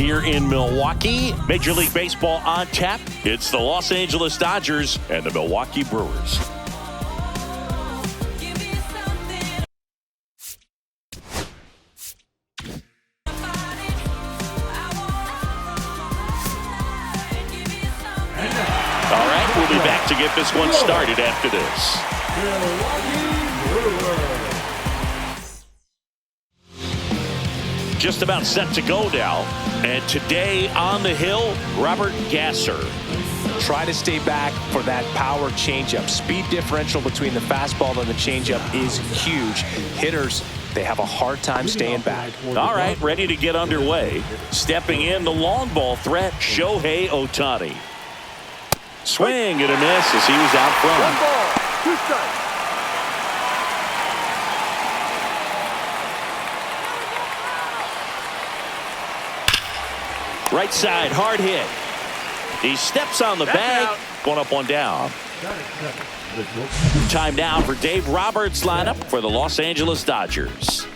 here in Milwaukee. Major League Baseball on tap. It's the Los Angeles Dodgers and the Milwaukee Brewers. All right, we'll be back to get this one started after this. Just about set to go now. And today on the hill, Robert Gasser. Try to stay back for that power changeup. Speed differential between the fastball and the changeup is huge. Hitters, they have a hard time staying back. All right, ready to get underway. Stepping in, the long ball threat, Shohei Ohtani. Swing and a miss as he was out front. 1 ball, 2 strikes. Right side, hard hit. He steps on the bag. 1 up, 1 down. Time now for Dave Roberts' lineup for the Los Angeles Dodgers.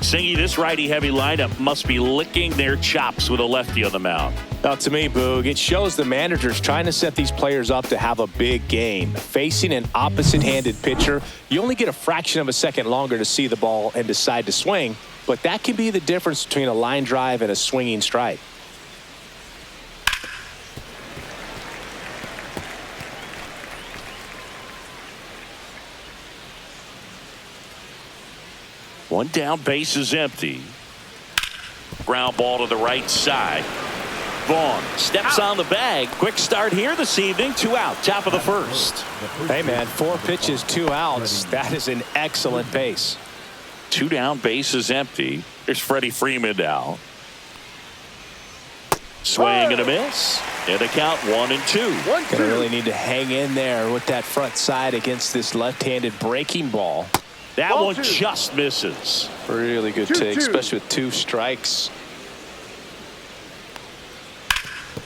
Singy, this righty-heavy lineup must be licking their chops with a lefty on the mound. Now, to me, Boog, it shows the manager's trying to set these players up to have a big game. Facing an opposite-handed pitcher, you only get a fraction of a second longer to see the ball and decide to swing, but that can be the difference between a line drive and a swinging strike. One down, base is empty. Ground ball to the right side. Vaughn steps on the bag. Quick start here this evening. 2 out, top of the first. Hey, man, 4 pitches, 2 outs. That is an excellent pace. 2 down, base is empty. There's Freddie Freeman now. Swing and a miss. And a count 1-2. Gonna really need to hang in there with that front side against this left-handed breaking ball. That one just misses. Really good take, especially with 2 strikes.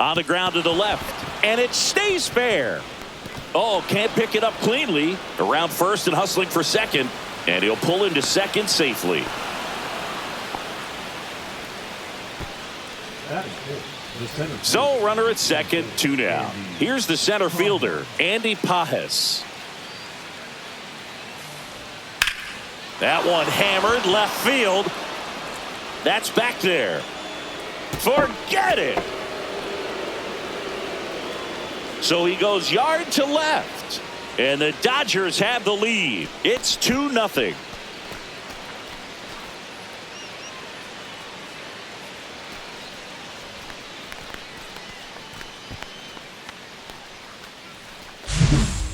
On the ground to the left, and it stays fair. Oh, can't pick it up cleanly. Around first and hustling for second, and he'll pull into second safely. So, runner at second, 2 down. Here's the center fielder, Andy Pajes. That one hammered left field. That's back there. Forget it. So he goes yard to left. And the Dodgers have the lead. It's 2-0.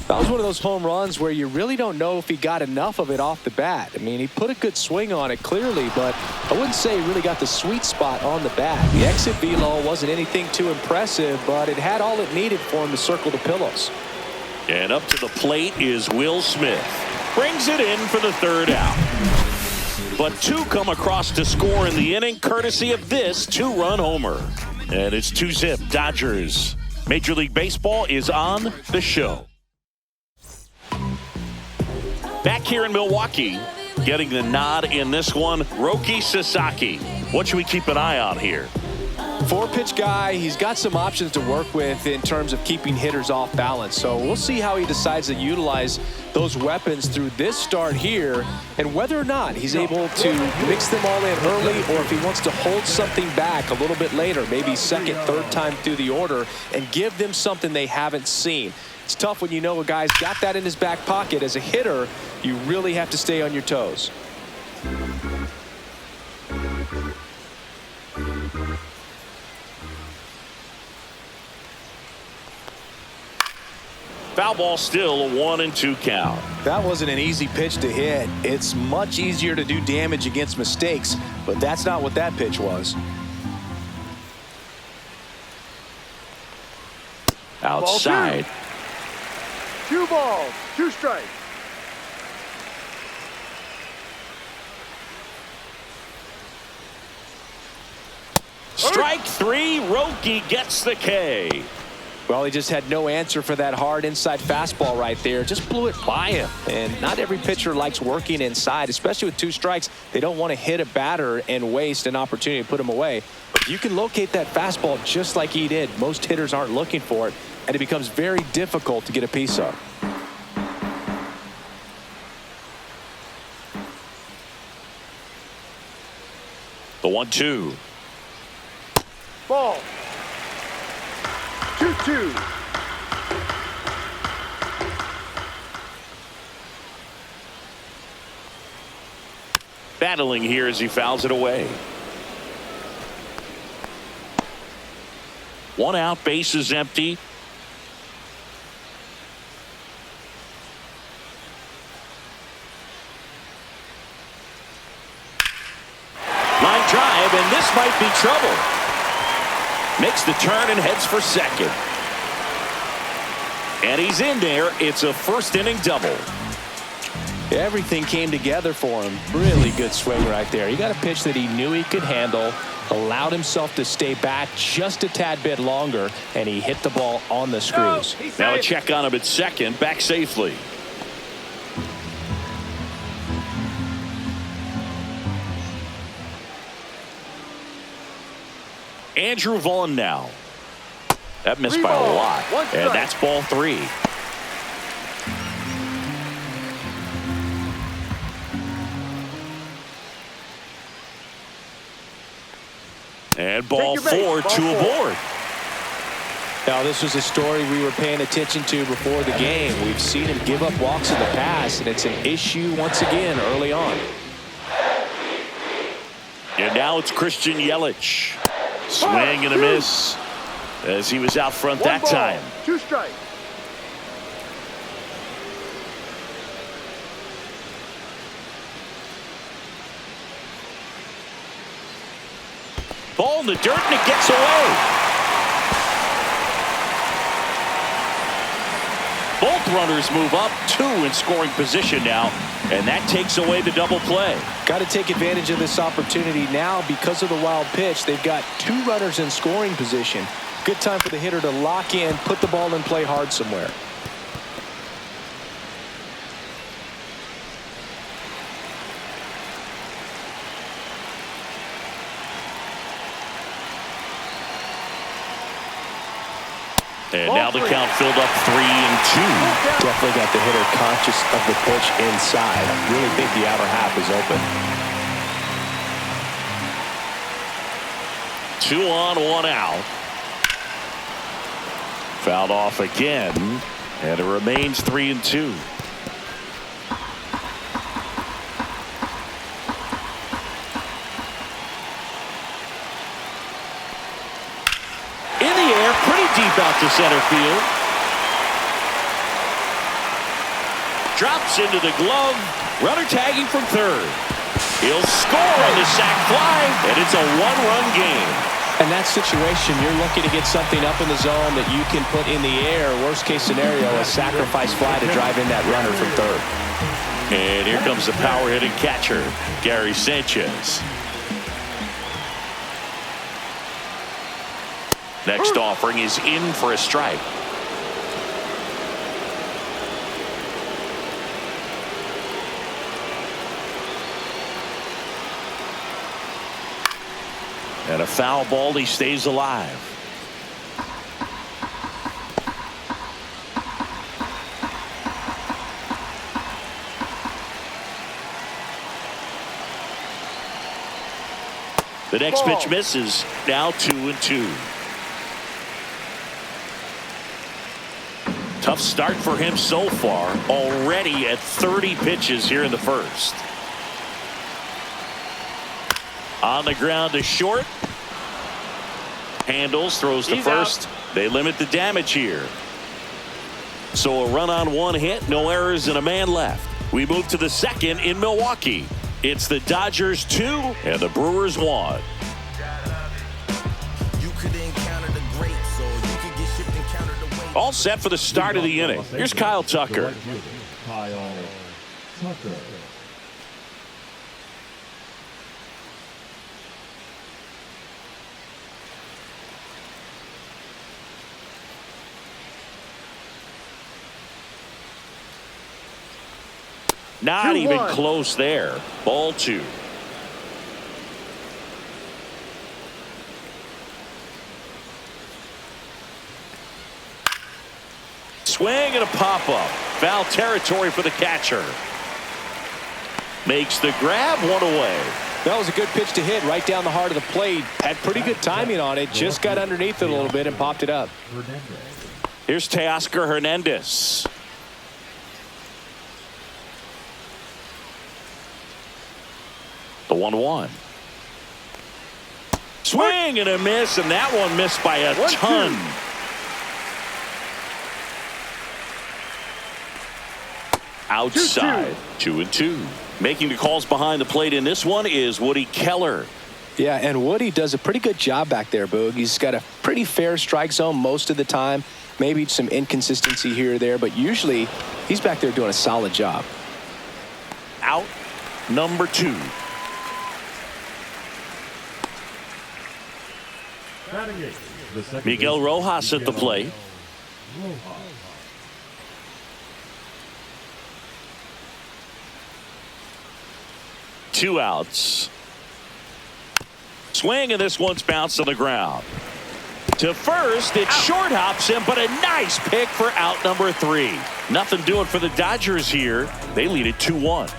That was one of those home runs where you really don't know if he got enough of it off the bat. I mean, he put a good swing on it clearly, but I wouldn't say he really got the sweet spot on the bat. The exit velo wasn't anything too impressive, but it had all it needed for him to circle the pillows. And up to the plate is Will Smith. Brings it in for the 3rd out. But 2 come across to score in the inning, courtesy of this 2-run homer. And it's 2-zip Dodgers. Major League Baseball is on the show. Back here in Milwaukee, getting the nod in this one, Roki Sasaki. What should we keep an eye on here? 4-pitch guy. He's got some options to work with in terms of keeping hitters off balance. So we'll see how he decides to utilize those weapons through this start here and whether or not he's able to mix them all in early or if he wants to hold something back a little bit later, maybe second, third time through the order and give them something they haven't seen. It's tough when you know a guy's got that in his back pocket. As a hitter, you really have to stay on your toes. Foul ball, still a 1-2 count. That wasn't an easy pitch to hit. It's much easier to do damage against mistakes, but that's not what that pitch was. Outside. 2 balls, 2 strikes. Strike 3, Roki gets the K. Well, he just had no answer for that hard inside fastball right there. Just blew it by him. And not every pitcher likes working inside, especially with 2 strikes. They don't want to hit a batter and waste an opportunity to put him away. But you can locate that fastball just like he did. Most hitters aren't looking for it, and it becomes very difficult to get a piece of. The 1-2. Ball. 2-2. Battling here as he fouls it away. 1 out, base is empty. Line drive, and this might be trouble. Makes the turn and heads for second. And he's in there. It's a first inning double. Everything came together for him. Really good swing right there. He got a pitch that he knew he could handle, allowed himself to stay back just a tad bit longer, and he hit the ball on the screws. Now a check on him at second, back safely. Andrew Vaughn now. That missed by a lot. And that's ball 3. And ball 4, 2 aboard. Now, this was a story we were paying attention to before the game. We've seen him give up walks in the past, and it's an issue once again early on. And now it's Christian Yelich. Swing and a miss as he was out front that time. 2 strikes. Ball in the dirt, and it gets away. Both runners move up, 2 in scoring position now, and that takes away the double play. Got to take advantage of this opportunity now because of the wild pitch. They've got 2 runners in scoring position. Good time for the hitter to lock in, put the ball in play hard somewhere. And now the count filled up 3-2. Definitely got the hitter conscious of the pitch inside. I really think the outer half is open. 2 on, 1 out. Fouled off again, and it remains 3-2. Deep out to center field. Drops into the glove. Runner tagging from third. He'll score on the sac fly, and it's a 1-run game. In that situation, you're looking to get something up in the zone that you can put in the air. Worst case scenario, a sacrifice fly to drive in that runner from third. And here comes the power hitting catcher, Gary Sanchez. Next offering is in for a strike. And a foul ball, he stays alive. The next pitch misses. Now 2-2. Tough start for him so far. Already at 30 pitches here in the first. On the ground to short. Handles, throws to first. They limit the damage here. So a run on 1 hit, no errors, and a man left. We move to the second in Milwaukee. It's the Dodgers 2 and the Brewers 1. All set for the start of the inning. Here's Kyle Tucker. Kyle Tucker. Not 2-1. even close there. Ball 2. Swing and a pop-up. Foul territory for the catcher. Makes the grab, 1 away. That was a good pitch to hit right down the heart of the plate. Had pretty good timing on it. Just got underneath it a little bit and popped it up. Here's Teoscar Hernandez. The 1-1. Swing and a miss, and that one missed by a ton. Outside, 2-2. Making the calls behind the plate in this one is Woody Keller. Yeah, and Woody does a pretty good job back there, Boog. He's got a pretty fair strike zone most of the time. Maybe some inconsistency here or there, but usually he's back there doing a solid job. Out number 2. Miguel Rojas at the plate. Two outs. Swing, and this one's bounced on the ground. To first, it short hops him, but a nice pick for out number 3. Nothing doing for the Dodgers here. They lead it 2-1.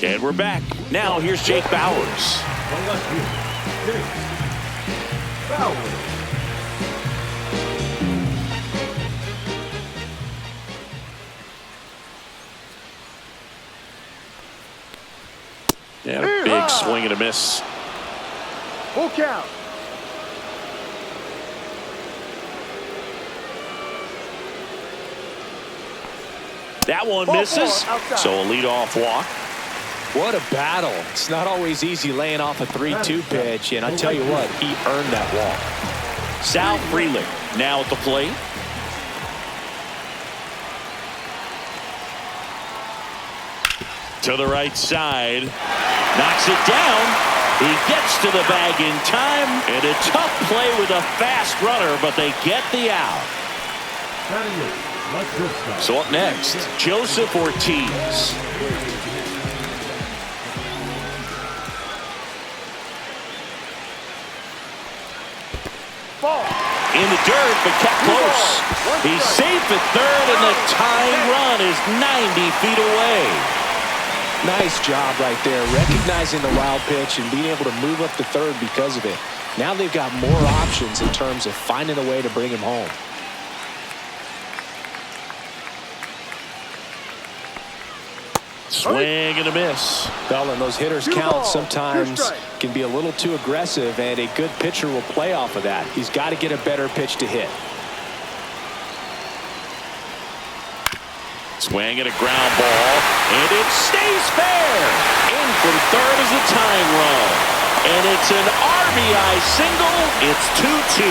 And we're back. Now here's Jake Bauers. And a big swing and a miss. Full count. That one misses. So a leadoff walk. What a battle. It's not always easy laying off a 3-2 pitch, and I tell you what, he earned that walk. Sal Frelick now at the plate. To the right side. Knocks it down. He gets to the bag in time. And a tough play with a fast runner, but they get the out. So up next, Joseph Ortiz. In the dirt, but kept close. He's safe at third, and the tying run is 90 feet away. Nice job right there, recognizing the wild pitch and being able to move up to third because of it. Now they've got more options in terms of finding a way to bring him home. Swing and a miss. Well, and those hitters count sometimes can be a little too aggressive, and a good pitcher will play off of that. He's got to get a better pitch to hit. Swing and a ground ball, and it stays fair. In from third is the tying run. And it's an RBI single. It's 2-2.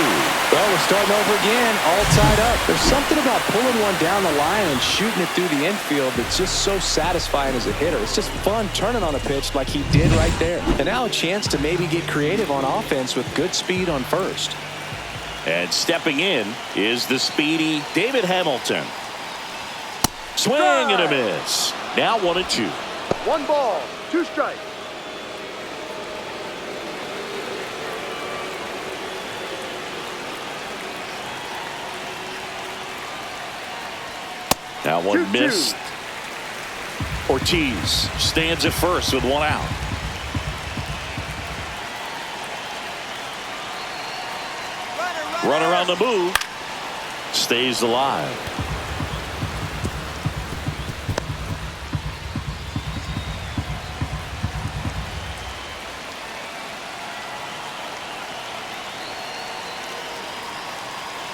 Well, we're starting over again, all tied up. There's something about pulling one down the line and shooting it through the infield that's just so satisfying as a hitter. It's just fun turning on a pitch like he did right there. And now a chance to maybe get creative on offense with good speed on first. And stepping in is the speedy David Hamilton. Swing and a miss. Now 1-2. 1 ball, 2 strikes. Now one missed. Ortiz stands at first with 1 out. Runner on the move. Stays alive.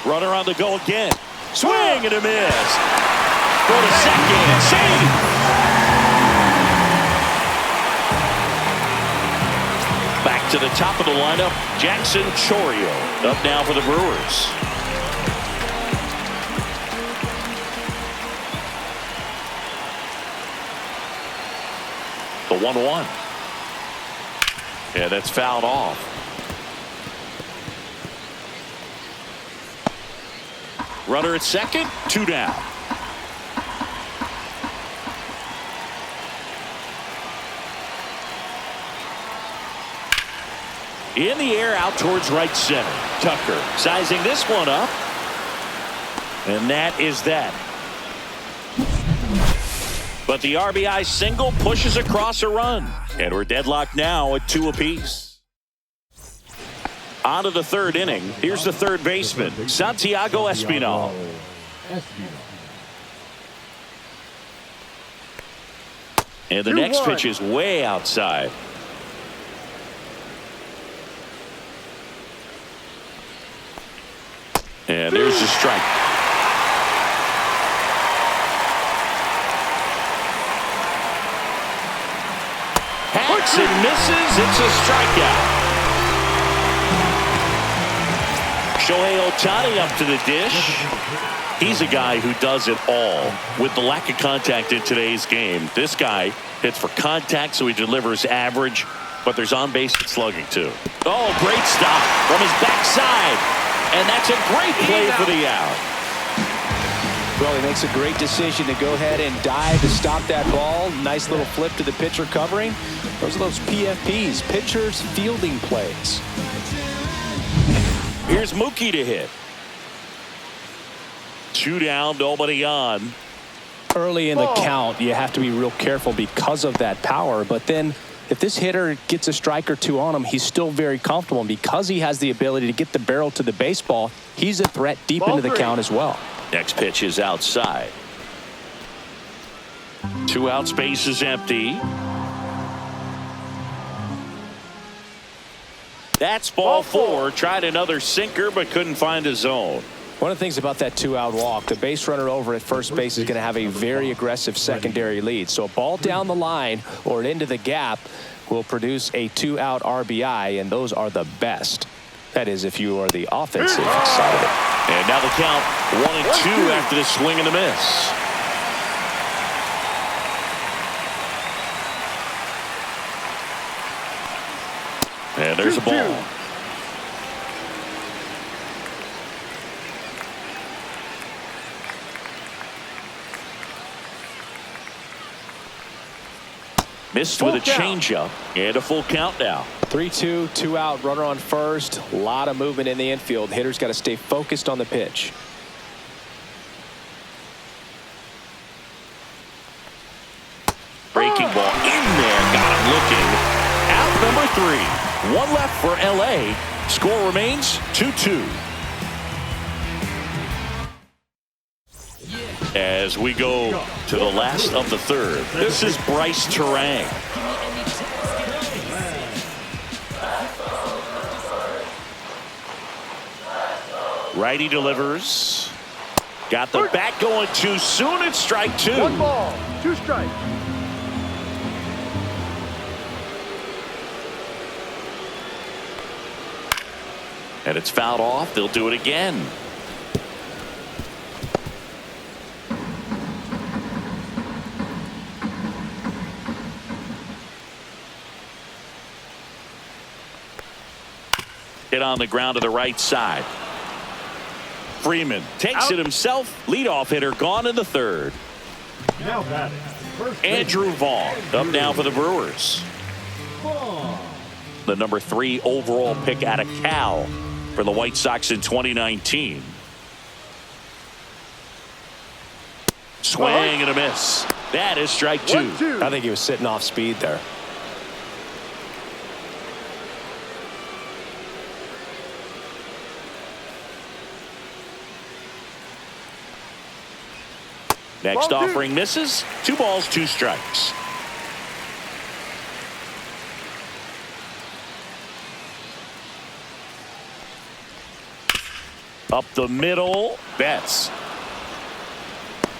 Runner on the go again. Swing and a miss. Go to second. Save. Back to the top of the lineup. Jackson Chourio up now for the Brewers. The 1-1. Yeah, that's fouled off. Runner at second, 2 down. In the air out towards right center. Tucker sizing this one up. And that is that. But the RBI single pushes across a run. And we're deadlocked now at 2 apiece. On to the 3rd inning. Here's the 3rd baseman, Santiago Espinal. And the next pitch is way outside. And there's the strike. Hacks and misses. It's a strikeout. Shohei Ohtani up to the dish. He's a guy who does it all. With the lack of contact in today's game, this guy hits for contact, so he delivers average, but there's on-base slugging too. Oh, great stop from his backside. And that's a great play for the out. Well, he makes a great decision to go ahead and dive to stop that ball. Nice little flip to the pitcher covering. Those are those PFPs, pitchers fielding plays. Here's Mookie to hit. 2 down, nobody on. Early in the count, you have to be real careful because of that power. But then if this hitter gets a strike or 2 on him, he's still very comfortable. And because he has the ability to get the barrel to the baseball, he's a threat deep into the count as well. Next pitch is outside. 2 outs, base is empty. That's ball 4. Tried another sinker, but couldn't find a zone. One of the things about that 2-out walk, the base runner over at first base is going to have a very aggressive secondary lead. So a ball down the line or into the gap will produce a 2-out RBI, and those are the best. That is, if you are the offensive side of it. And now the count 1-2 after the swing and a miss. And there's a ball. Missed with a changeup and a full count now. 3-2, 2-out, runner on first. A lot of movement in the infield. Hitter's got to stay focused on the pitch. Breaking ball in there, got him looking. Out number 3. 1 left for LA. Score remains 2-2. As we go to the last of the 3rd, this is Bryce Terang. Righty delivers. Got the bat going too soon. It's strike 2. 1 ball, 2 strikes. And it's fouled off. They'll do it again. Hit on the ground to the right side. Freeman takes it himself. Leadoff hitter gone in the 3rd. Now batting, Andrew Vaughn up now for the Brewers. The number 3 overall pick out of Cal for the White Sox in 2019. Swing and a miss. That is strike 2. 1-2. I think he was sitting off speed there. Next offering misses. 2 balls, 2 strikes. Up the middle. Betts.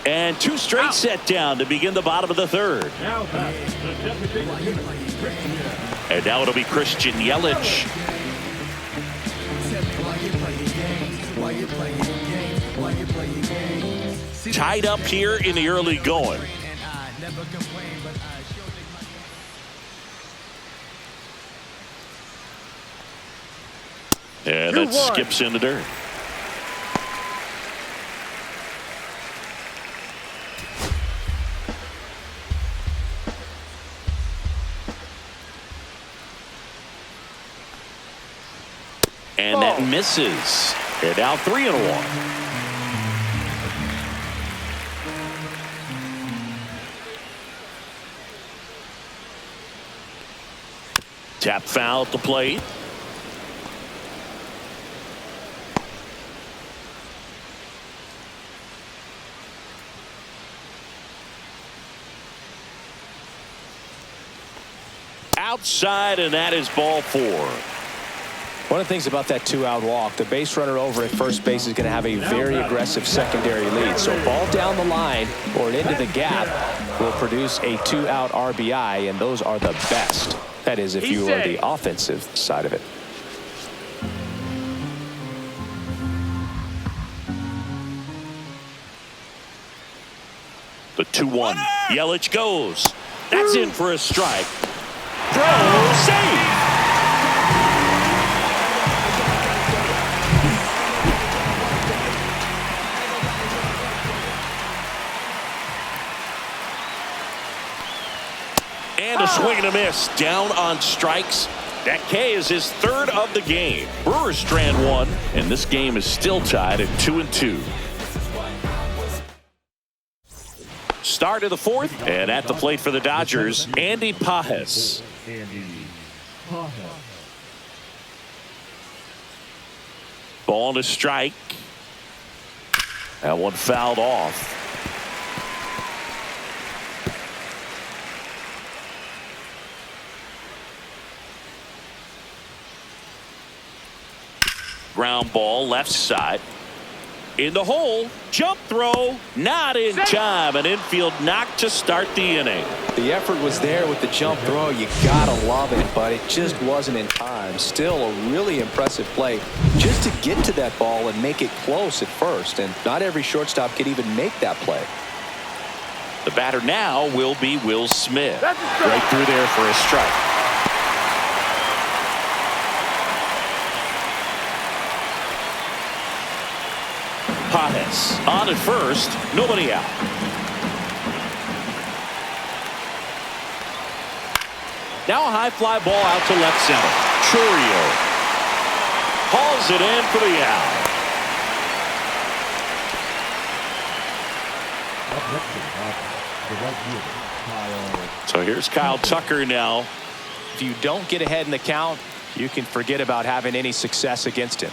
And 2 straight set down to begin the bottom of the 3rd. now batting, the designated hitter, And now it'll be Christian Yelich. Tied up here in the early going. And that skips in the dirt. And that misses. They're now 3-1. Tap foul at the plate. Outside, and that is ball 4. One of the things about that 2-out walk, the base runner over at first base is going to have a very aggressive secondary lead. So ball down the line or into the gap will produce a 2-out RBI, and those are the best. That is, if you are the offensive side of it. The 2-1. Yelich goes. That's in for a strike. Throw, save. And a swing and a miss. Down on strikes. That K is his 3rd of the game. Brewers strand 1, and this game is still tied at 2-2. Start of the 4th, and at the plate for the Dodgers, Andy Pages. Ball to strike. That one fouled off. Ground ball left side. In the hole. Jump throw. Not in time. An infield knock to start the inning. The effort was there with the jump throw. You gotta love it, but it just wasn't in time. Still a really impressive play just to get to that ball and make it close at first. And not every shortstop can even make that play. The batter now will be Will Smith. Right through there for a strike. Pages on at first, nobody out. Now a high fly ball out to left center. Churio hauls it in for the out. So here's Kyle Tucker now. If you don't get ahead in the count, you can forget about having any success against him.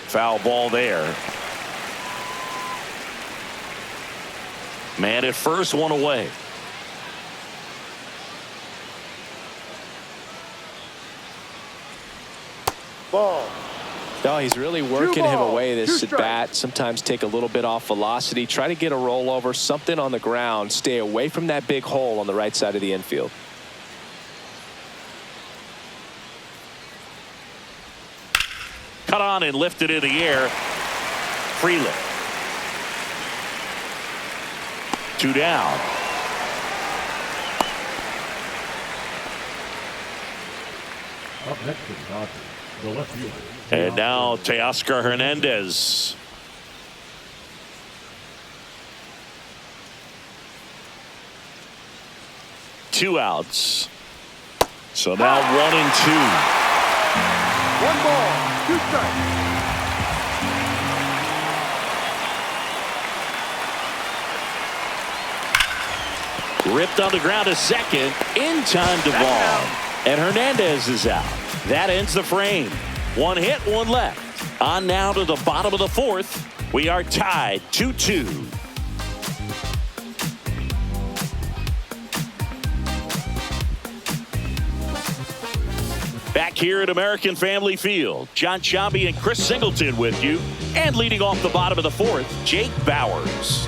Foul ball there. Man at first, one away. Ball. No, he's really working him away this at bat. Sometimes take a little bit off velocity. Try to get a rollover, something on the ground. Stay away from that big hole on the right side of the infield. Cut on and lifted in the air. Freeland. 2 down. Up next to the Dodgers, the left fielder. And now Teoscar Hernandez. Two outs. So now 1-2. 1 ball, 2 strikes. Ripped on the ground to second. In time to ball. And Hernandez is out. That ends the frame. 1 hit, 1 left. On now to the bottom of the 4th. We are tied 2-2. Back here at American Family Field, John Sciambi and Chris Singleton with you. And leading off the bottom of the 4th, Jake Bauers.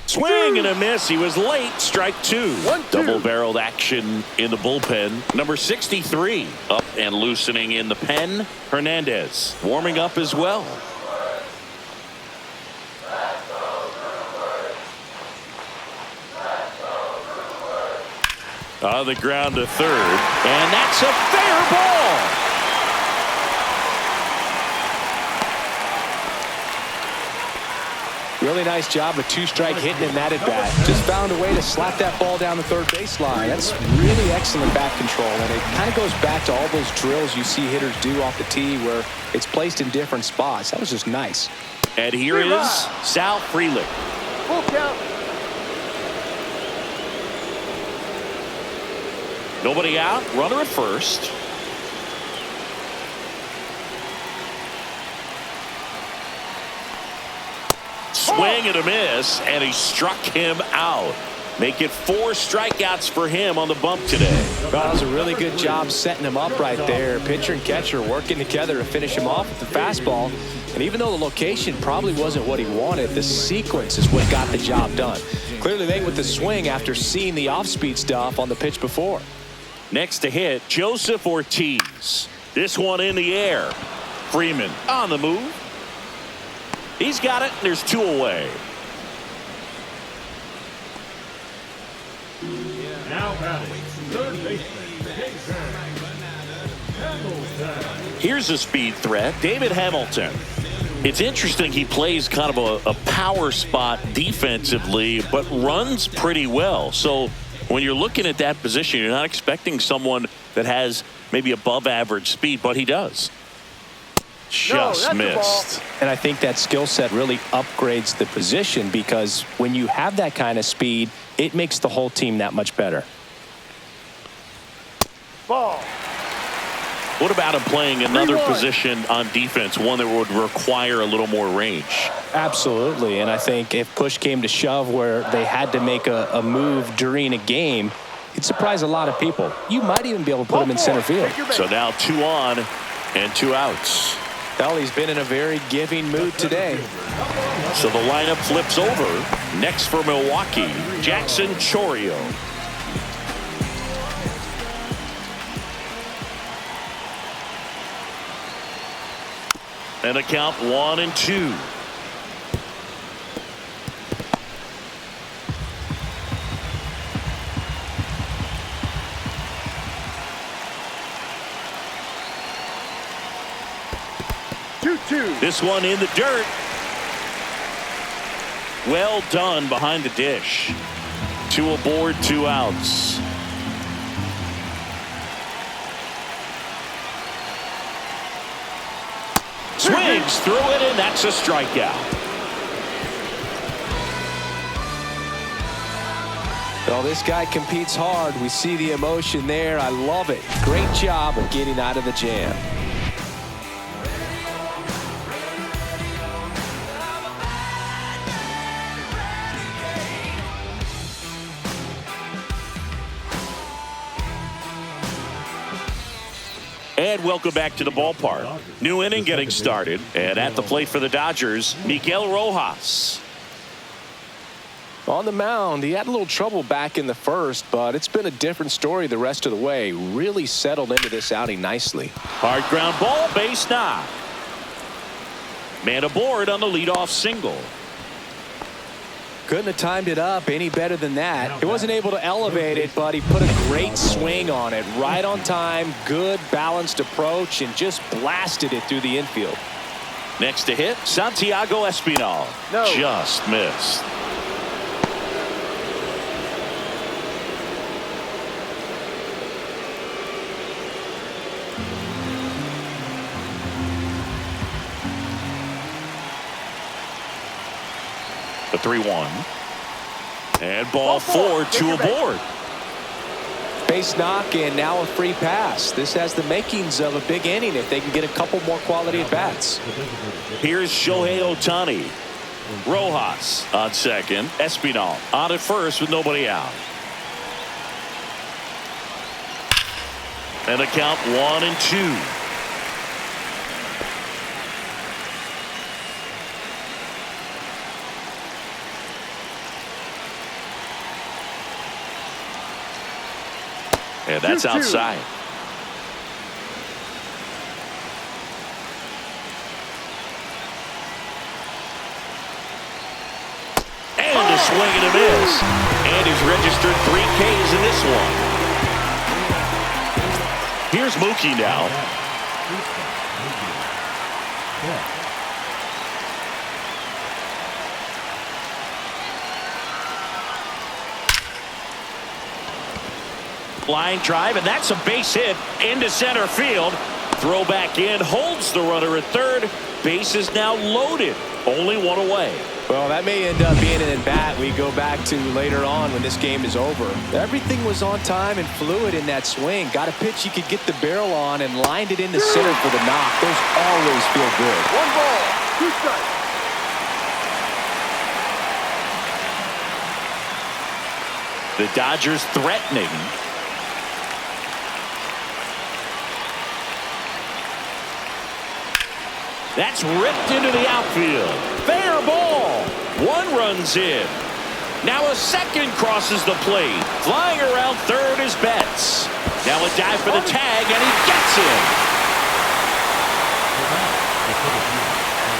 Swing and a miss. He was late. Strike 2. Double-barreled action in the bullpen. Number 63 up and loosening in the pen. Hernandez warming up as well. On the ground to third. And that's a fair ball. Really nice job of two-strike hitting in that at-bat. Just found a way to slap that ball down the third baseline. That's really excellent bat control, and it kind of goes back to all those drills you see hitters do off the tee where it's placed in different spots. That was just nice. And here is Sal Frelick. Full count. Nobody out. Runner at first. Swing and a miss, and he struck him out. Make it 4 strikeouts for him on the bump today. Well, that was a really good job setting him up right there. Pitcher and catcher working together to finish him off with the fastball. And even though the location probably wasn't what he wanted, the sequence is what got the job done. Clearly late with the swing after seeing the off-speed stuff on the pitch before. Next to hit, Joseph Ortiz. This one in the air. Freeman on the move. He's got it, and there's 2 away. Now batting, third baseman, Hamilton. Here's a speed threat, David Hamilton. It's interesting he plays kind of a power spot defensively, but runs pretty well. So when you're looking at that position, you're not expecting someone that has maybe above average speed, but he does. Just missed. And I think that skill set really upgrades the position because when you have that kind of speed, it makes the whole team that much better. Ball. What about him playing another position on defense, one that would require a little more range? Absolutely. And I think if push came to shove where they had to make a move during a game, it'd surprise a lot of people. You might even be able to put him in center field. So now 2 on and 2 outs. Well, he's been in a very giving mood today. So the lineup flips over. Next for Milwaukee, Jackson Chourio. And a count 1-2. This one in the dirt. Well done behind the dish. 2 aboard, 2 outs. Swings through it, and that's a strikeout. Well, this guy competes hard. We see the emotion there. I love it. Great job of getting out of the jam. And welcome back to the ballpark. New inning getting started. And at the plate for the Dodgers, Miguel Rojas. On the mound, he had a little trouble back in the first, but it's been a different story the rest of the way. Really settled into this outing nicely. Hard ground ball, base knock. Man aboard on the leadoff single. Couldn't have timed it up any better than that. He wasn't able to elevate it, but he put a great swing on it. Right on time, good balanced approach, and just blasted it through the infield. Next to hit, Santiago Espinal. No. Just missed. The 3-1. And ball 4, 2 aboard. Base knock and now a free pass. This has the makings of a big inning if they can get a couple more quality at bats. Here's Shohei Ohtani. Rojas on second. Espinal on at first with nobody out. And a count 1-2. And that's outside. And a swing and a miss. And he's registered 3 Ks in this one. Here's Mookie now. Line drive, and that's a base hit into center field. Throw back in, holds the runner at third. Base is now loaded. Only one away. Well, that may end up being an at-bat we go back to later on when this game is over. Everything was on time and fluid in that swing. Got a pitch you could get the barrel on and lined it into center for the knock. Those always feel good. 1 ball, 2 strikes. The Dodgers threatening. That's ripped into the outfield. Fair ball. 1 run's in. Now a second crosses the plate. Flying around third is Betts. Now a dive for the tag, and he gets in.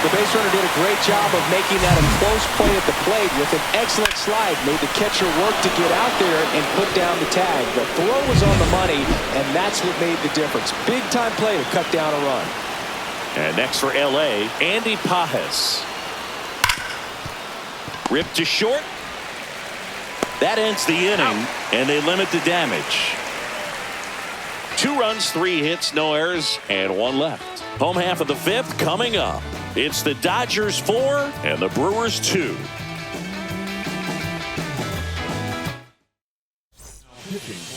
The base runner did a great job of making that a close play at the plate with an excellent slide. Made the catcher work to get out there and put down the tag. The throw was on the money, and that's what made the difference. Big time play to cut down a run. And next for L.A., Andy Pajes. Ripped to short. That ends the inning, and they limit the damage. 2 runs, 3 hits, no errors, and 1 left. Home half of the 5th coming up. It's the Dodgers 4 and the Brewers 2.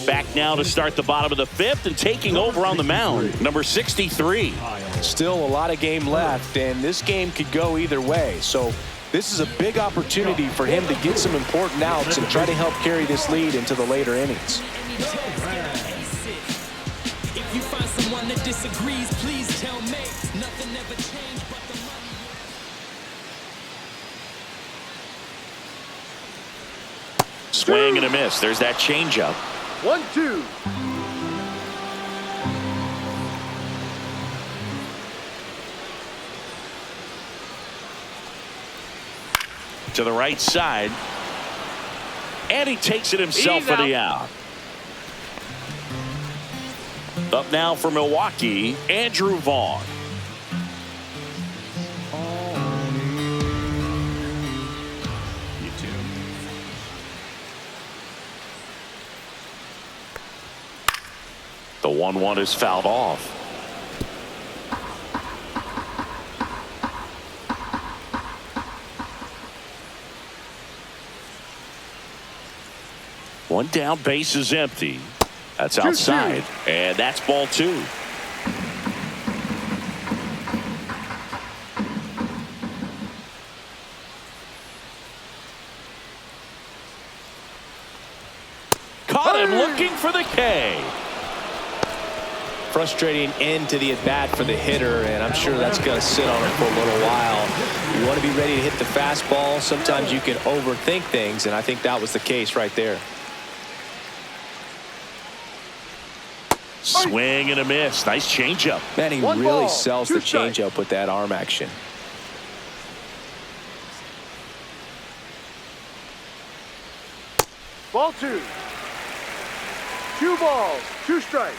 Back now to start the bottom of the 5th, and taking over on the mound, number 63. Still a lot of game left, and this game could go either way. So this is a big opportunity for him to get some important outs and try to help carry this lead into the later innings. If you find someone that disagrees, please tell me. Nothing ever changed but the money. Swing and a miss. There's that changeup. 1-2. To the right side, and he takes it himself for the out. Up now for Milwaukee, Andrew Vaughn. The 1-1 is fouled off. One down, base is empty. That's outside, and that's ball 2. Caught him looking for the K. Frustrating end to the at-bat for the hitter, and I'm sure that's going to sit on him for a little while. You want to be ready to hit the fastball. Sometimes you can overthink things, and I think that was the case right there. Swing and a miss. Nice changeup. Man, he really sells the changeup with that arm action. Ball 2. 2 balls, 2 strikes.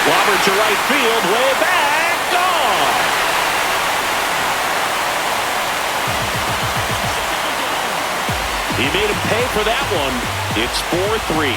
Robert to right field, way back, gone. He made him pay for that one. It's 4-3.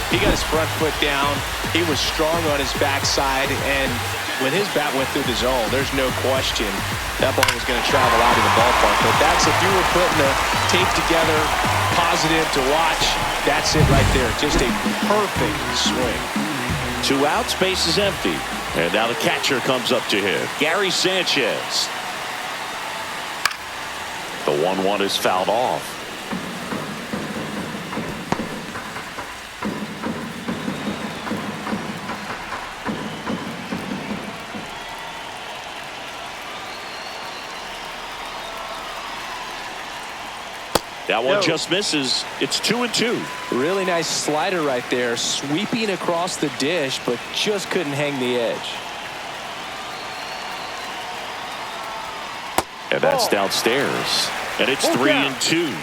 He got his front foot down. He was strong on his backside, and when his bat went through the zone, there's no question that ball was going to travel out of the ballpark. But that's, if you were putting the tape together, positive to watch, that's it right there. Just a perfect swing. 2 outs, base is empty. And now the catcher comes up to him, Gary Sanchez. The 1-1 is fouled off. That one just misses. It's 2-2. Really nice slider right there, sweeping across the dish, but just couldn't hang the edge. And that's downstairs. And it's 3-2.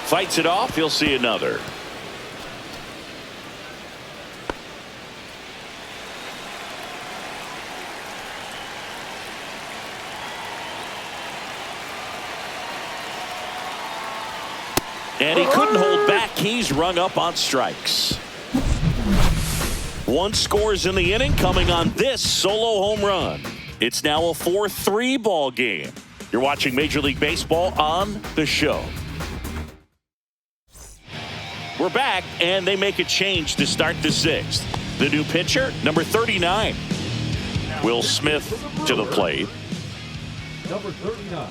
Fights it off. He'll see another. And he couldn't hold back. He's rung up on strikes. One scores in the inning coming on this solo home run. It's now a 4-3 ball game. You're watching Major League Baseball on the show. We're back, and they make a change to start the sixth. The new pitcher, number 39. Will Smith to the plate. Number 39.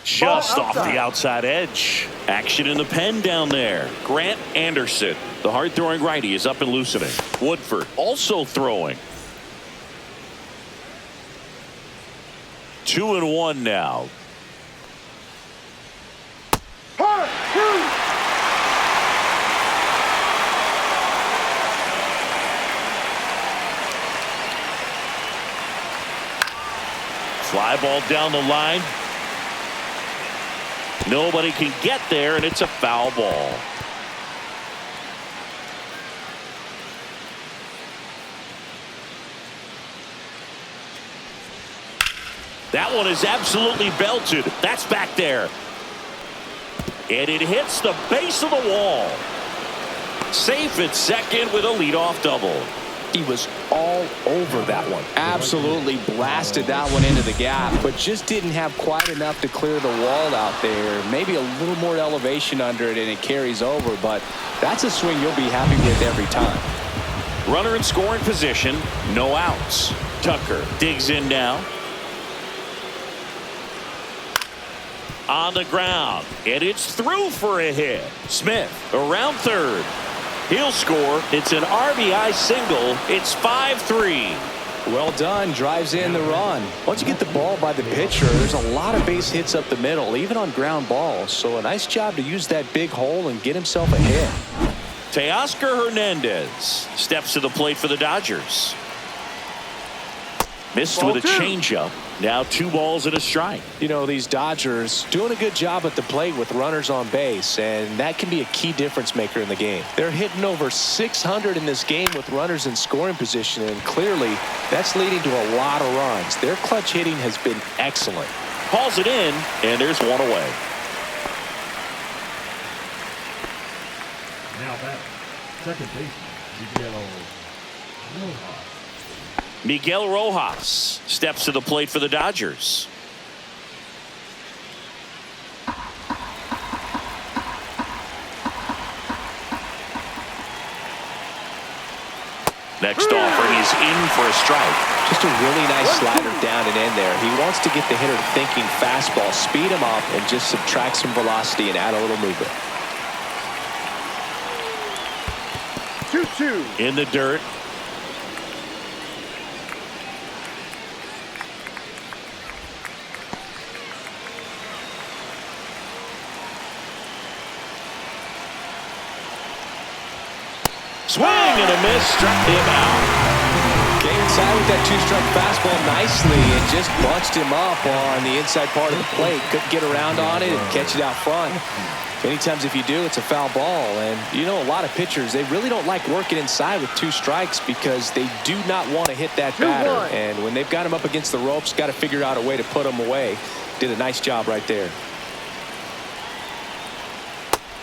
Just off the outside edge. Action in the pen down there. Grant Anderson, the hard-throwing righty, is up and loosening. Woodford also throwing. 2-1 now. Fly ball down the line. Nobody can get there, and it's a foul ball. That one is absolutely belted. That's back there. And it hits the base of the wall. Safe at second with a leadoff double. He was all over that one. Absolutely blasted that one into the gap, but just didn't have quite enough to clear the wall out there. Maybe a little more elevation under it, and it carries over, but that's a swing you'll be happy with every time. Runner in scoring position, no outs. Tucker digs in now. On the ground, and it's through for a hit. Smith around third. He'll score. It's an RBI single. It's 5-3. Well done. Drives in the run. Once you get the ball by the pitcher, there's a lot of base hits up the middle, even on ground balls. So a nice job to use that big hole and get himself a hit. Teoscar Hernandez steps to the plate for the Dodgers. Missed with a changeup. Now 2 balls and a strike. You know, these Dodgers doing a good job at the plate with runners on base, and that can be a key difference maker in the game. They're hitting over 600 in this game with runners in scoring position, and clearly that's leading to a lot of runs. Their clutch hitting has been excellent. Hauls it in, and there's one away. Now back. Second baseman, Miguel Rojas steps to the plate for the Dodgers. Next offering is in for a strike. Just a really nice slider down and in there. He wants to get the hitter thinking fastball, speed him up, and just subtract some velocity and add a little movement. 2-2. In the dirt. Swing and a miss, struck him out. Came inside with that 2-strike fastball nicely and just bunched him up on the inside part of the plate. Couldn't get around on it and catch it out front. Many times if you do, it's a foul ball. And you know, a lot of pitchers, they really don't like working inside with 2 strikes because they do not want to hit that batter. And when they've got him up against the ropes, got to figure out a way to put him away. Did a nice job right there.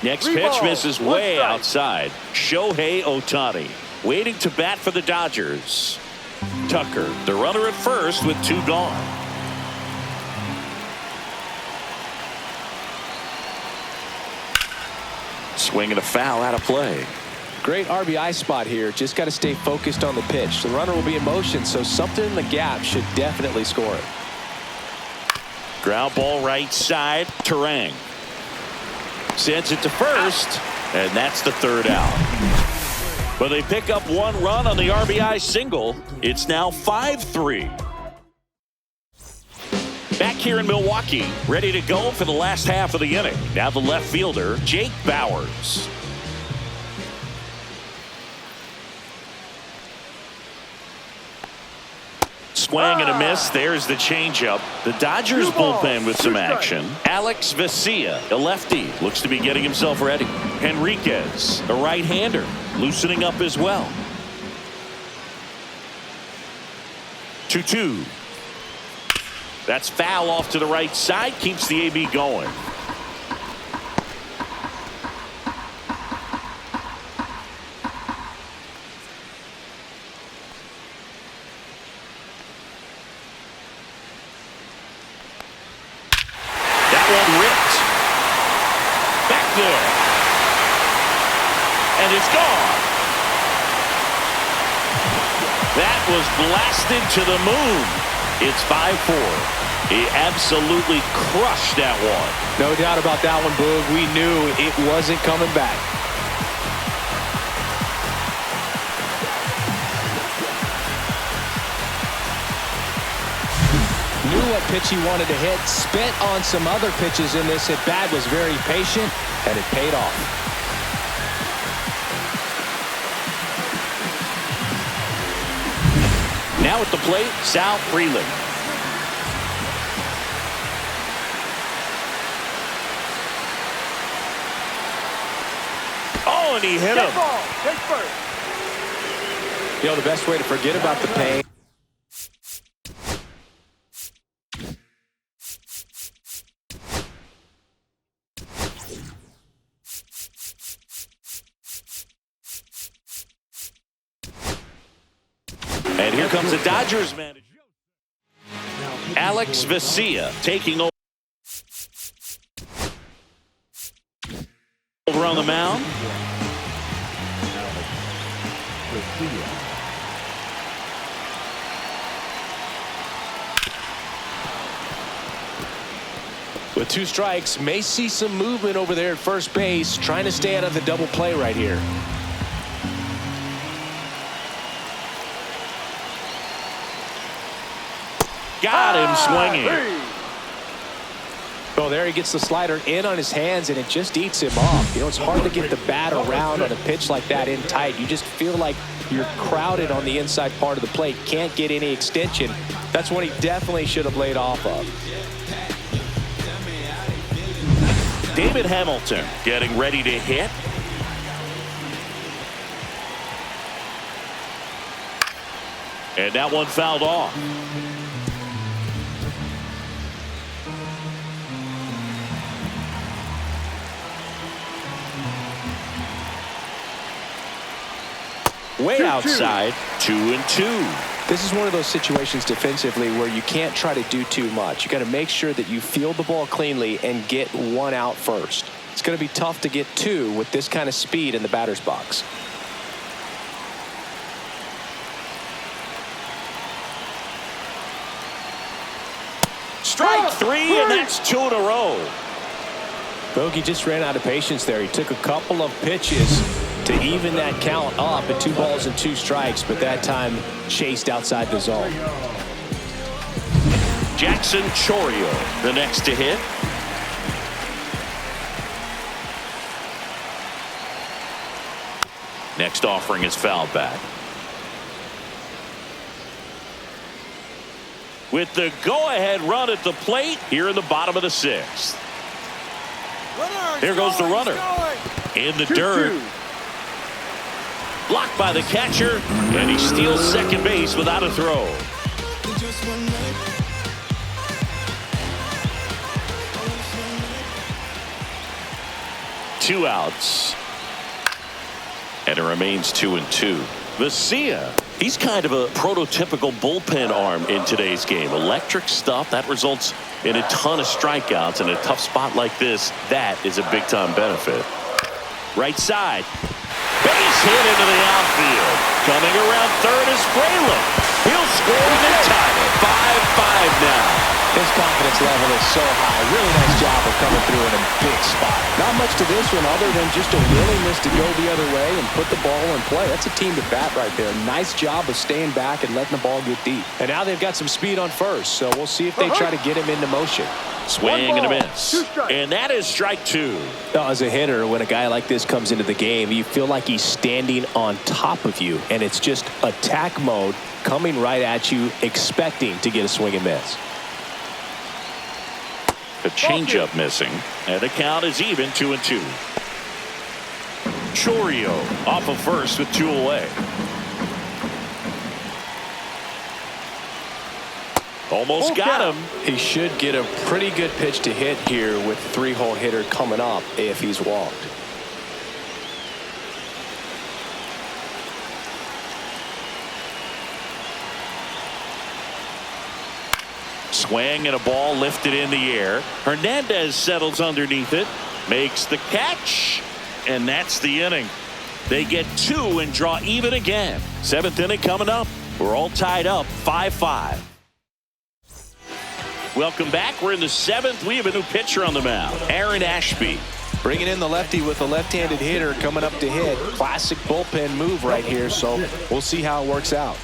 Next pitch misses way outside. Shohei Ohtani waiting to bat for the Dodgers. Tucker, the runner at first with 2 gone. Swing and a foul out of play. Great RBI spot here. Just got to stay focused on the pitch. The runner will be in motion, so something in the gap should definitely score it. Ground ball right side. Terang sends it to first. And that's the third out. But they pick up one run on the RBI single. It's now 5-3. Back here in Milwaukee, ready to go for the last half of the inning. Now the left fielder, Jake Bauers. Swing and a miss. There's the changeup. The Dodgers bullpen with some action. Alex Vesia, a lefty, looks to be getting himself ready. Henriquez, a right-hander, loosening up as well. 2-2. That's foul off to the right side. Keeps the AB going. And it's gone. That was blasted to the moon. It's 5-4. He absolutely crushed that one. No doubt about that one, Boog. We knew it wasn't coming back. Knew what pitch he wanted to hit. Spent on some other pitches in this at bat. Was very patient, and it paid off. Now at the plate, Sal Freeland. Oh, and he hit him. Take first. You know, the best way to forget about the pain. And here comes the Dodgers manager, Alex Vesia, taking over on the mound. With 2 strikes, may see some movement over there at first base, trying to stay out of the double play right here. Got him swinging. Oh, there he gets the slider in on his hands, and it just eats him off. You know, it's hard to get the bat around on a pitch like that in tight. You just feel like you're crowded on the inside part of the plate. Can't get any extension. That's what he definitely should have laid off of. David Hamilton getting ready to hit. And that one fouled off. Way outside, 2-2. This is one of those situations defensively where you can't try to do too much. You got to make sure that you field the ball cleanly and get one out first. It's going to be tough to get 2 with this kind of speed in the batter's box. Strike 3, and that's 2 in a row. Bogey just ran out of patience there. He took a couple of pitches to even that count up at 2 balls and 2 strikes, but that time chased outside the zone. Jackson Chourio, the next to hit. Next offering is fouled back. With the go-ahead run at the plate here in the bottom of the 6th. Here goes the runner in the dirt. Blocked by the catcher, and he steals second base without a throw. Two outs. And it remains 2-2. Vesia, he's kind of a prototypical bullpen arm in today's game. Electric stuff that results in a ton of strikeouts. In a tough spot like this, that is a big-time benefit. Right side. Base hit into the outfield. Coming around third is Freeland. He'll score and tie it. 5-5 now. His confidence level is so high. Really nice job of coming through in a big spot. Not much to this one other than just a willingness to go the other way and put the ball in play. That's a team to bat right there. Nice job of staying back and letting the ball get deep. And now they've got some speed on first, so we'll see if they try to get him into motion. Swing and a miss. And that is strike two. As a hitter, when a guy like this comes into the game, you feel like he's standing on top of you, and it's just attack mode coming right at you, expecting to get a swing and miss. The changeup missing, and the count is even 2-2. Chorio off of first with 2 away. Almost got him. He should get a pretty good pitch to hit here with 3-hole hitter coming up if he's walked. Swing and a ball lifted in the air. Hernandez settles underneath it, makes the catch, and that's the inning. They get 2 and draw even again. 7th inning coming up. We're all tied up 5-5. Welcome back. We're in the 7th. We have a new pitcher on the mound, Aaron Ashby. Bringing in the lefty with a left-handed hitter coming up to hit. Classic bullpen move right here, so we'll see how it works out.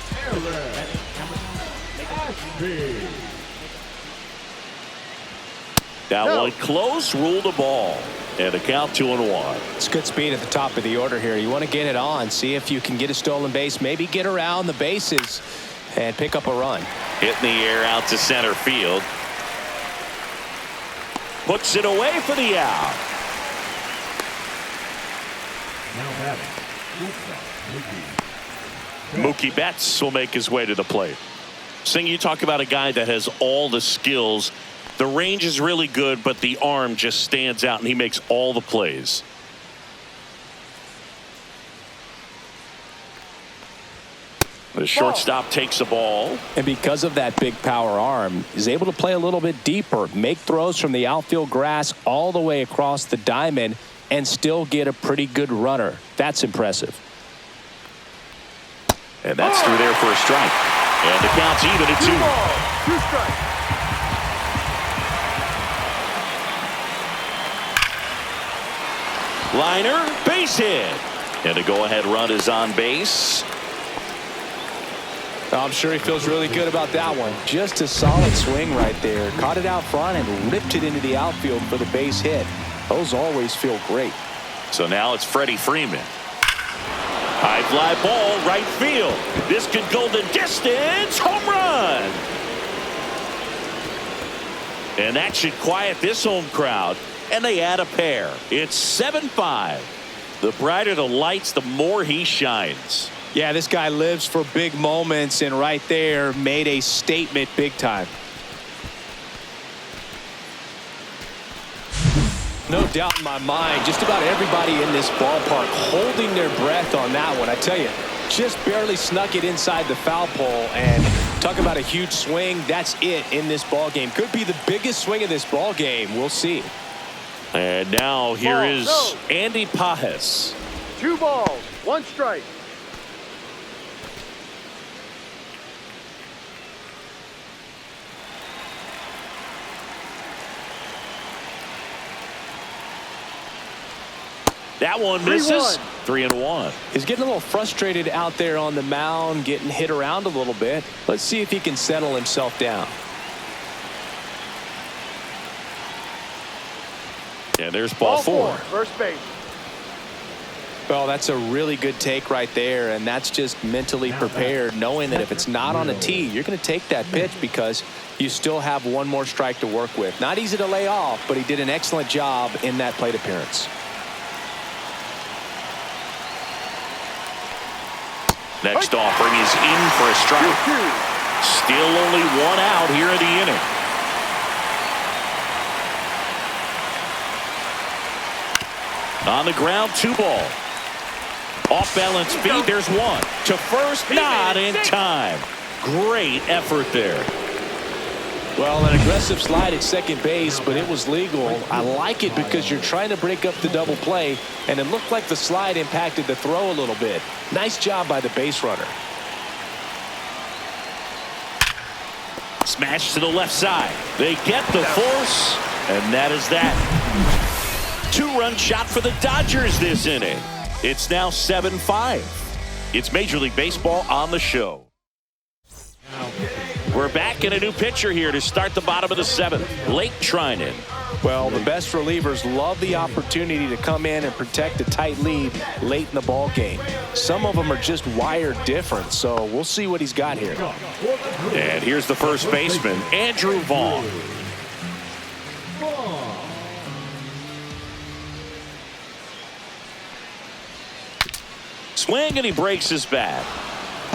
That one close, ruled a ball. And a count 2-1. It's good speed at the top of the order here. You want to get it on, see if you can get a stolen base, maybe get around the bases and pick up a run. Hitting the air out to center field. Puts it away for the out. Now batting, Mookie Betts will make his way to the plate. Sing, you talk about a guy that has all the skills. The range is really good, but the arm just stands out, and he makes all the plays. The shortstop takes the ball. And because of that big power arm, he's able to play a little bit deeper, make throws from the outfield grass all the way across the diamond, and still get a pretty good runner. That's impressive. And that's through there for a strike. And the count's even at 2. 2 strikes. Liner, base hit. And a go-ahead run is on base. I'm sure he feels really good about that one. Just a solid swing right there. Caught it out front and ripped it into the outfield for the base hit. Those always feel great. So now it's Freddie Freeman. High fly ball, right field. This could go the distance. Home run. And that should quiet this home crowd. And they add a pair. It's 7-5. The brighter the lights, the more he shines. Yeah, this guy lives for big moments, and right there made a statement big time. No doubt in my mind, just about everybody in this ballpark holding their breath on that one. I tell you, just barely snuck it inside the foul pole, and talk about a huge swing. That's it in this ball game. Could be the biggest swing of this ball game. We'll see. And now here is Andy Pajes. 2 balls, 1 strike. That one misses. 3-1. He's getting a little frustrated out there on the mound, getting hit around a little bit. Let's see if he can settle himself down. And there's ball 4. First base. Well, that's a really good take right there, and that's just mentally prepared, knowing that if it's not on a tee, you're going to take that pitch because you still have 1 more strike to work with. Not easy to lay off, but he did an excellent job in that plate appearance. Next offering is in for a strike. Still only 1 out here in the inning. On the ground, 2 ball. Off balance feed, there's 1. To first, not in time. Great effort there. Well, an aggressive slide at second base, but it was legal. I like it because you're trying to break up the double play, and it looked like the slide impacted the throw a little bit. Nice job by the base runner. Smash to the left side. They get the force, and that is that. 2-run shot for the Dodgers this inning. It's now 7-5. It's Major League Baseball on the show. We're back in a new pitcher here to start the bottom of the 7th. Blake Trinan. Well, the best relievers love the opportunity to come in and protect a tight lead late in the ball game. Some of them are just wired different, so we'll see what he's got here. And here's the first baseman, Andrew Vaughn. Swing, and he breaks his bat.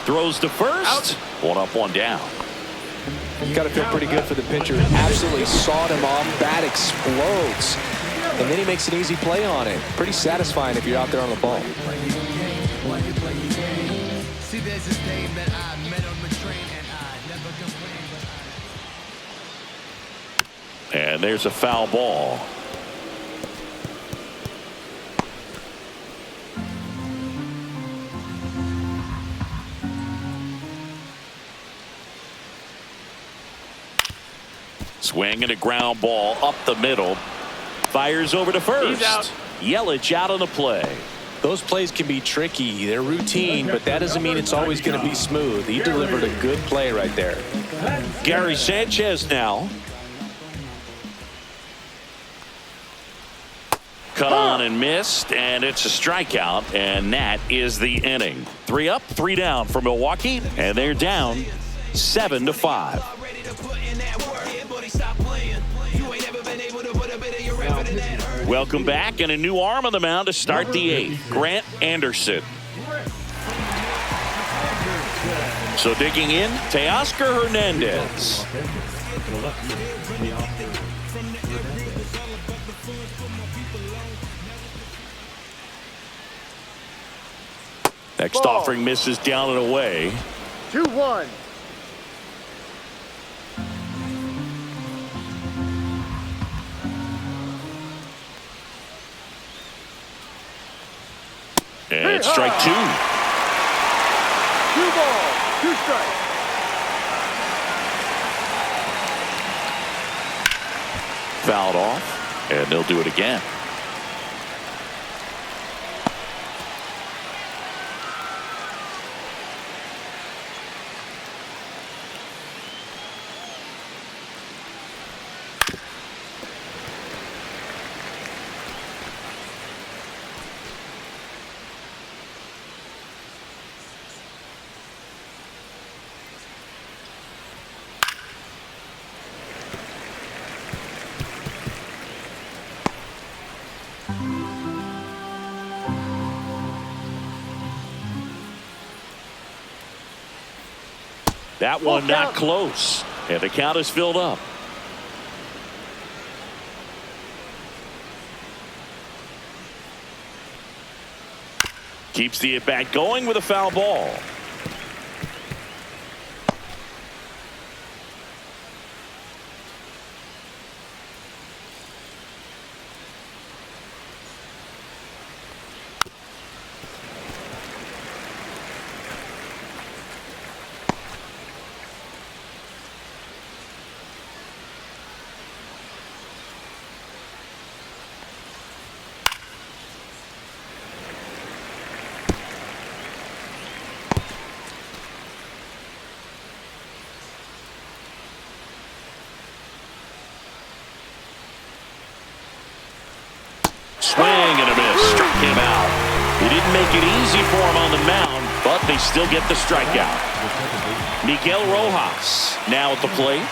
Throws to first. One up, one down. You got to feel pretty good for the pitcher. Absolutely sawed him off. Bat explodes. And then he makes an easy play on it. Pretty satisfying if you're out there on the ball. And there's a foul ball. Swing and a ground ball up the middle. Fires over to first. He's out. Yelich out on the play. Those plays can be tricky. They're routine, but that doesn't mean it's always going to be smooth. He delivered a good play right there. Gary Sanchez now. Cut on and missed, and it's a strikeout, and that is the inning. 3 up, 3 down for Milwaukee, and they're down 7-5. Welcome back, and a new arm on the mound to start the 8th, Grant Anderson. So digging in, Teoscar Hernandez. Next offering misses down and away. 2-1. And strike 2. 2 balls, 2 strikes. Fouled off, and they'll do it again. That one not close, and the count is filled up. Keeps the at-bat going with a foul ball. Swing and a miss. Struck him out. He didn't make it easy for him on the mound, but they still get the strikeout. Miguel Rojas now at the plate.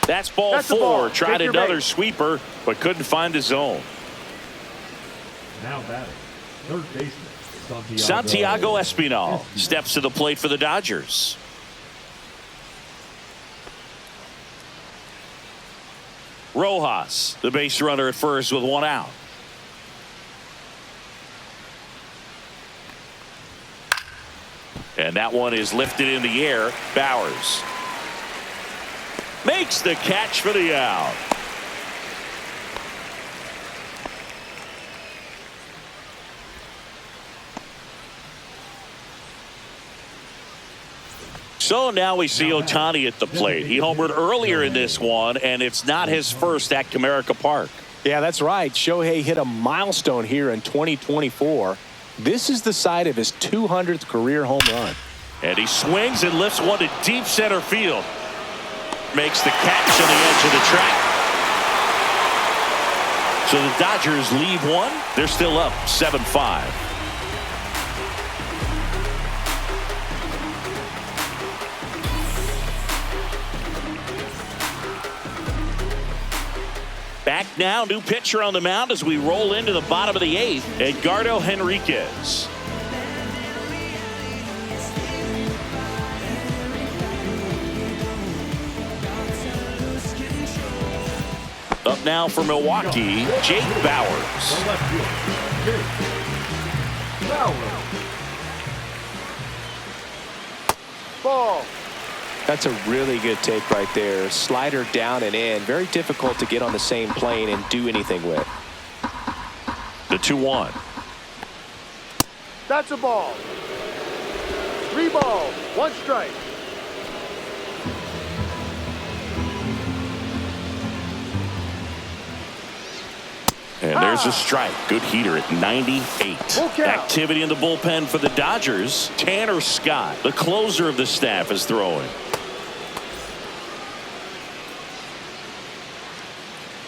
That's ball 4. Tried another sweeper, but couldn't find the zone. Now batting, third baseman Santiago Espinal steps to the plate for the Dodgers. Rojas, the base runner at first with 1 out. And that one is lifted in the air. Bowers makes the catch for the out. So now we see Ohtani at the plate. He homered earlier in this one, and it's not his first at Comerica Park. Yeah, that's right. Shohei hit a milestone here in 2024. This is the site of his 200th career home run. And he swings and lifts one to deep center field. Makes the catch on the edge of the track. So the Dodgers leave one. They're still up 7-5. Back now, new pitcher on the mound as we roll into the bottom of the 8th, Edgardo Henriquez. Up now for Milwaukee, Jake Bauers. Ball. That's a really good take right there. Slider down and in. Very difficult to get on the same plane and do anything with. The 2-1. That's a ball. 3 balls, 1 strike. And there's a strike. Good heater at 98. Activity in the bullpen for the Dodgers. Tanner Scott, the closer of the staff, is throwing.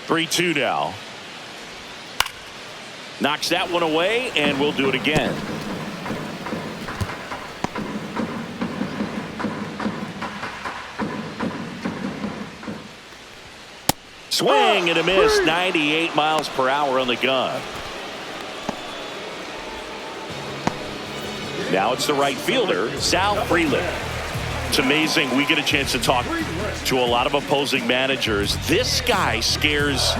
3-2 now. Knocks that one away, and we'll do it again. Swing and a miss. 98 miles per hour on the gun. Now it's the right fielder, Sal Frelick. It's amazing. We get a chance to talk to a lot of opposing managers. This guy scares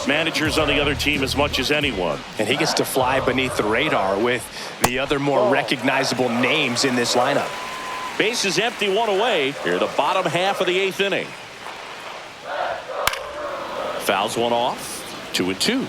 managers on the other team as much as anyone. And he gets to fly beneath the radar with the other more recognizable names in this lineup. Base is empty, 1 away. Here the bottom half of the 8th inning. Fouls one off. 2-2.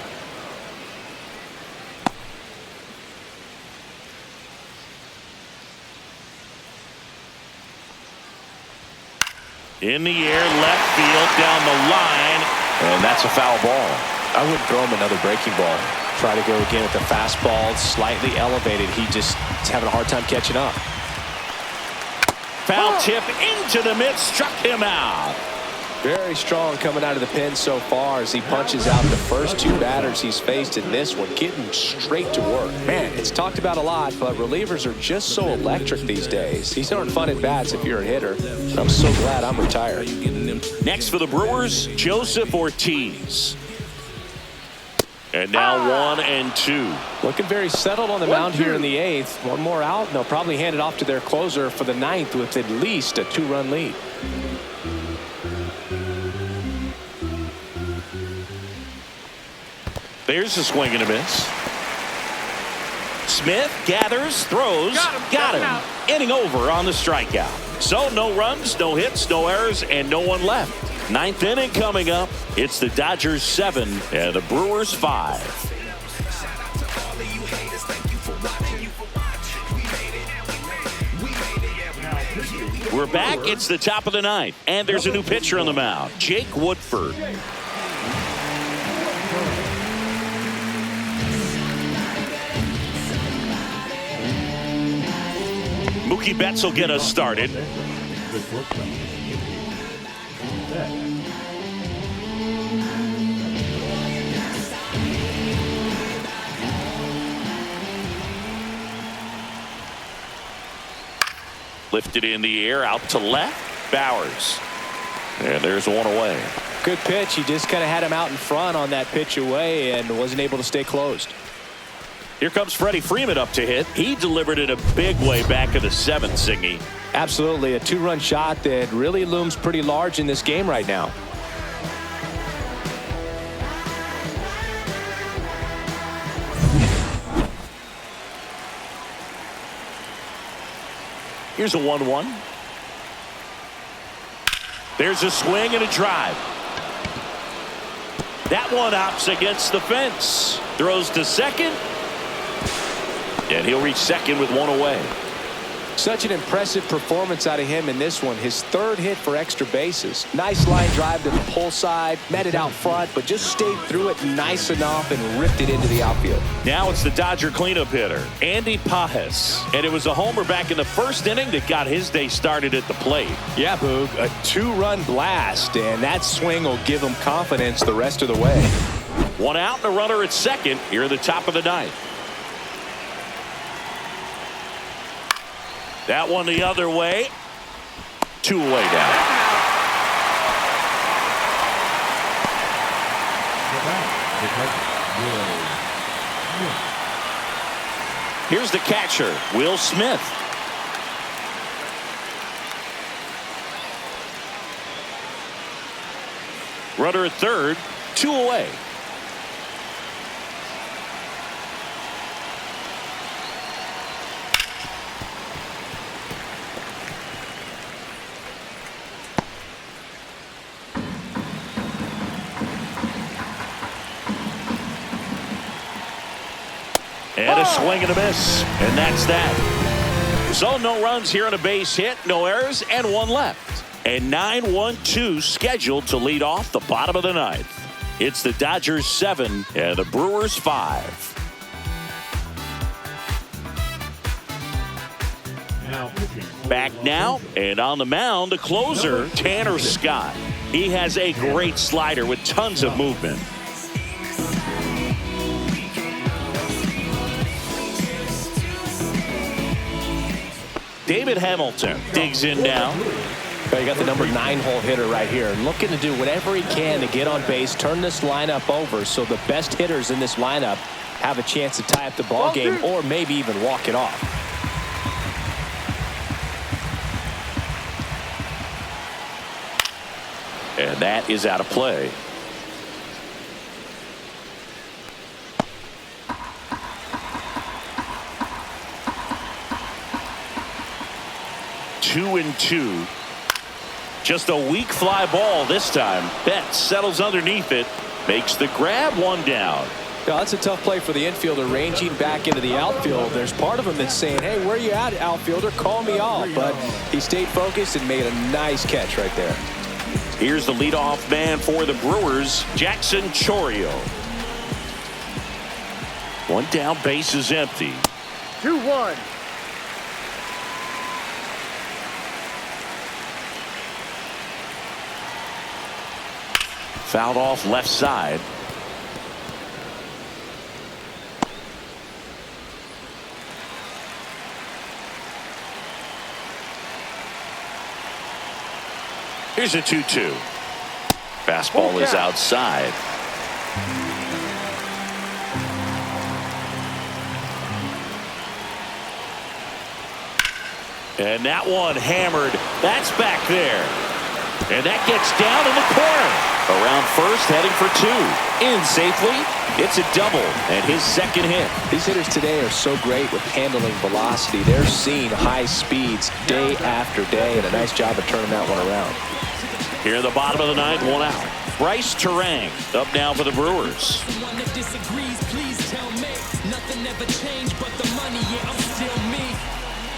In the air, left field, down the line, and that's a foul ball. I wouldn't throw him another breaking ball. Try to go again with the fastball, slightly elevated. He just is having a hard time catching up. Foul tip into the mid, struck him out. Very strong coming out of the pen so far as he punches out the first 2 batters he's faced in this one, getting straight to work. Man, it's talked about a lot, but relievers are just so electric these days. These aren't fun at bats if you're a hitter. I'm so glad I'm retired. Next for the Brewers, Joseph Ortiz. And now 1-2. Looking very settled on the mound here in the 8th. One more out, and they'll probably hand it off to their closer for the 9th with at least a 2-run lead. There's a swing and a miss. Smith gathers, throws, got him. Inning over on the strikeout. So no runs, no hits, no errors, and no one left. 9th inning coming up. It's the Dodgers 7 and the Brewers 5. We're back. It's the top of the 9th, and there's a new pitcher on the mound, Jake Woodford. Mookie Betts will get us started. Lifted in the air, out to left. Bauers. And there's one away. Good pitch. He just kind of had him out in front on that pitch away and wasn't able to stay closed. Here comes Freddie Freeman up to hit. He delivered it a big way back in the 7th, Singy. Absolutely. A 2-run shot that really looms pretty large in this game right now. Here's a 1-1. There's a swing and a drive. That one hops against the fence. Throws to second. And he'll reach second with one away. Such an impressive performance out of him in this one. His third hit for extra bases. Nice line drive to the pull side, met it out front, but just stayed through it nice enough and ripped it into the outfield. Now it's the Dodger cleanup hitter, Andy Pajes. And it was a homer back in the first inning that got his day started at the plate. Yeah, Boog, a 2-run blast, and that swing will give him confidence the rest of the way. One out and a runner at second here in the top of the ninth. That one the other way. 2 away down. Here's the catcher, Will Smith. Runner at third, 2 away. And a swing and a miss. And that's that. So no runs here on a base hit, no errors, and 1 left. And 9-1-2 scheduled to lead off the bottom of the ninth. It's the Dodgers 7 and the Brewers 5. Back now, and on the mound, the closer, Tanner Scott. He has a great slider with tons of movement. David Hamilton digs in now. You got the number 9-hole hitter right here, looking to do whatever he can to get on base, turn this lineup over so the best hitters in this lineup have a chance to tie up the ball game or maybe even walk it off. And that is out of play. Two and 2. Just a weak fly ball this time. Betts settles underneath it, makes the grab, 1 down. Now, that's a tough play for the infielder, ranging back into the outfield. There's part of him that's saying, hey, where you at, outfielder? Call me off. But he stayed focused and made a nice catch right there. Here's the leadoff man for the Brewers, Jackson Chourio. 1 down, base is empty. 2-1. Fouled off left side. Here's a 2-2. Fastball is outside. And that one hammered. That's back there. And that gets down in the corner. Around first, heading for 2. In safely. It's a double and his second hit. These hitters today are so great with handling velocity. They're seeing high speeds day after day, and a nice job of turning that one around. Here in the bottom of the ninth, 1 out. Bryce Terang up now for the Brewers. Someone that disagrees, please tell me. Nothing ever changed but the money, yeah, I'm still me.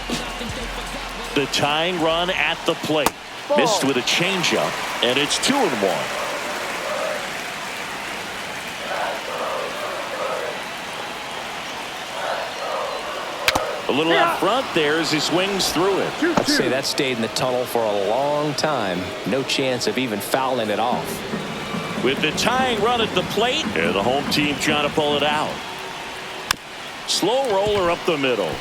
But I think they forgot what The tying run at the plate. Missed with a changeup, and it's 2-1. A little out front there as he swings through it. I'd say that stayed in the tunnel for a long time. No chance of even fouling it off. With the tying run at the plate, and the home team trying to pull it out. Slow roller up the middle.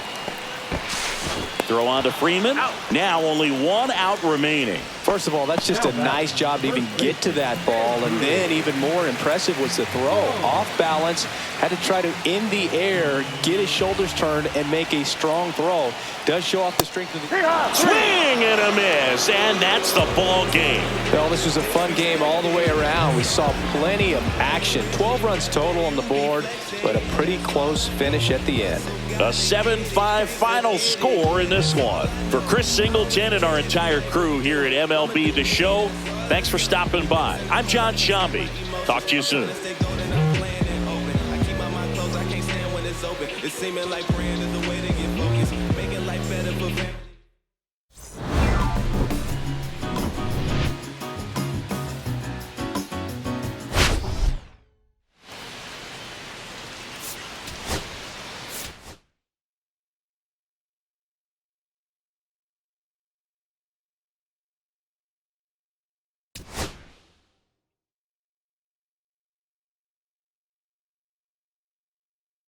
Throw on to Freeman. Now only 1 out remaining. First of all, that's just a nice job to even get to that ball. And then even more impressive was the throw. Off balance, had to try to, in the air, get his shoulders turned and make a strong throw. Does show off the strength of the... Swing and a miss, and that's the ball game. Well, this was a fun game all the way around. We saw plenty of action. 12 runs total on the board, but a pretty close finish at the end. A 7-5 final score in this one. For Chris Singleton and our entire crew here at MLB The Show, thanks for stopping by. I'm John Shambi. Talk to you soon. It's seeming like praying is the way to get focused. families, making life better for families.